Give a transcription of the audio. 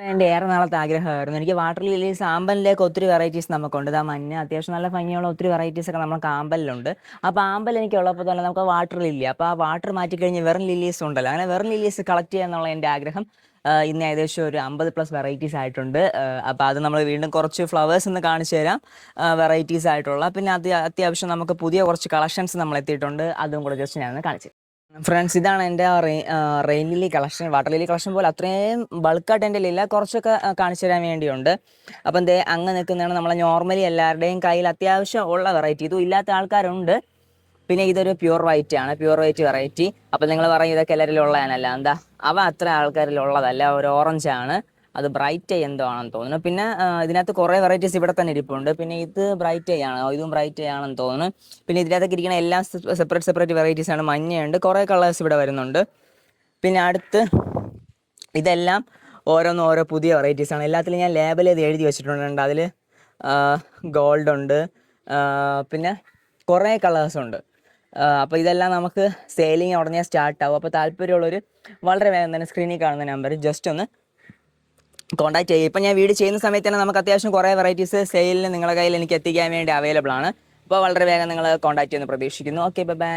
എൻ്റെ ഏറെ നാളത്തെ ആഗ്രഹമായിരുന്നു. എനിക്ക് വാട്ടർ ലില്ലീസ് ആമ്പലിലേക്ക് ഒത്തിരി വെറൈറ്റീസ് നമുക്കുണ്ട്. ഇതാ മഞ്ഞ അത്യാവശ്യം നല്ല ഭംഗിയുള്ള ഒത്തിരി വെറൈറ്റീസ് ഒക്കെ നമുക്ക് ആമ്പലിലുണ്ട്. അപ്പോൾ ആമ്പൽ എനിക്കുള്ളപ്പോൾ തന്നെ നമുക്ക് വാട്ടർ ലില്ലി, അപ്പോൾ ആ വാട്ടർ മാറ്റിക്കഴിഞ്ഞ് വെറും ലില്ലീസ് ഉണ്ടല്ലോ, അങ്ങനെ വെറും ലില്ലീസ് കളക്ട് ചെയ്യുക എന്നുള്ള എൻ്റെ ആഗ്രഹം ഇന്ന് ഏകദേശം ഒരു 50+ വെറൈറ്റീസ് ആയിട്ടുണ്ട്. അപ്പോൾ അത് നമ്മൾ വീണ്ടും കുറച്ച് ഫ്ലവേഴ്സ് ഒന്ന് കാണിച്ചു തരാം, വെറൈറ്റീസ് ആയിട്ടുള്ള. പിന്നെ അത്യാവശ്യം നമുക്ക് പുതിയ കുറച്ച് കളക്ഷൻസ് നമ്മൾ എത്തിയിട്ടുണ്ട്, അതും കൂടെ ജസ്റ്റ് ഞാനൊന്ന് കാണിച്ചു. ഫ്രണ്ട്സ്, ഇതാണ് എൻ്റെ rain lily collection. Water lily collection പോലെ അത്രയും ബൾക്കായിട്ട് എൻ്റെ ഇല്ല, കുറച്ചൊക്കെ കാണിച്ചു തരാൻ വേണ്ടിയുണ്ട്. അപ്പം ദേ അങ്ങ് നിൽക്കുന്നതാണ് നമ്മളെ നോർമലി എല്ലാവരുടെയും കയ്യിൽ അത്യാവശ്യം ഉള്ള വെറൈറ്റി. ഇതും ഇല്ലാത്ത ആൾക്കാരുണ്ട്. പിന്നെ ഇതൊരു പ്യുവർ വൈറ്റ് ആണ്, പ്യുവർ വൈറ്റ് വെറൈറ്റി. അപ്പം നിങ്ങൾ പറയും ഇതൊക്കെ എല്ലാവരിലും ഉള്ളതാണല്ല, എന്താ അവ അത്ര ആൾക്കാരിലുള്ളതല്ല, ഒരു ഓറഞ്ച് ആണ്. അത് ബ്രൈറ്റ് ഐ എന്തോ ആണെന്ന് തോന്നുന്നു. പിന്നെ ഇതിനകത്ത് കുറേ വെറൈറ്റീസ് ഇവിടെ തന്നെ ഇരിപ്പുണ്ട്. പിന്നെ ഇത് ബ്രൈറ്റ് ഐ ആണ്, ഇതും ബ്രൈറ്റ് ഐ ആണെന്ന് തോന്നുന്നു. പിന്നെ ഇതിനകത്തൊക്കെ ഇരിക്കുന്ന എല്ലാം സെപ്പറേറ്റ് വെറൈറ്റീസ് ആണ്. മഞ്ഞയുണ്ട്, കുറേ കളേഴ്സ് ഇവിടെ വരുന്നുണ്ട്. പിന്നെ അടുത്ത് ഇതെല്ലാം ഓരോ പുതിയ വെറൈറ്റീസ് ആണ്. എല്ലാത്തിലും ഞാൻ ലേബൽ ചെയ്ത് എഴുതി വെച്ചിട്ടുണ്ട്. അതിൽ ഗോൾഡ് ഉണ്ട്, പിന്നെ കുറേ കളേഴ്സുണ്ട്. അപ്പോൾ ഇതെല്ലാം നമുക്ക് സെയിലിങ് ഉടനെ സ്റ്റാർട്ട് ആവും. അപ്പോൾ താല്പര്യമുള്ളവർ വളരെ വേഗം തന്നെ സ്ക്രീനിൽ കാണുന്ന നമ്പർ ജസ്റ്റ് ഒന്ന് കോൺടാക്ട് ചെയ്യുക. ഇപ്പം ഞാൻ വീഡിയോ ചെയ്യുന്ന സമയത്ത് തന്നെ നമുക്ക് അത്യാവശ്യം കുറേ വെറൈറ്റീസ് സെയിലിന് നിങ്ങളുടെ കയ്യിൽ എനിക്ക് എത്തിക്കാൻ വേണ്ടി അവൈലബിൾ ആണ്. അപ്പോൾ വളരെ വേഗം നിങ്ങൾ കോൺടാക്ട് ചെയ്യുമെന്ന് പ്രതീക്ഷിക്കുന്നു. Okay, by.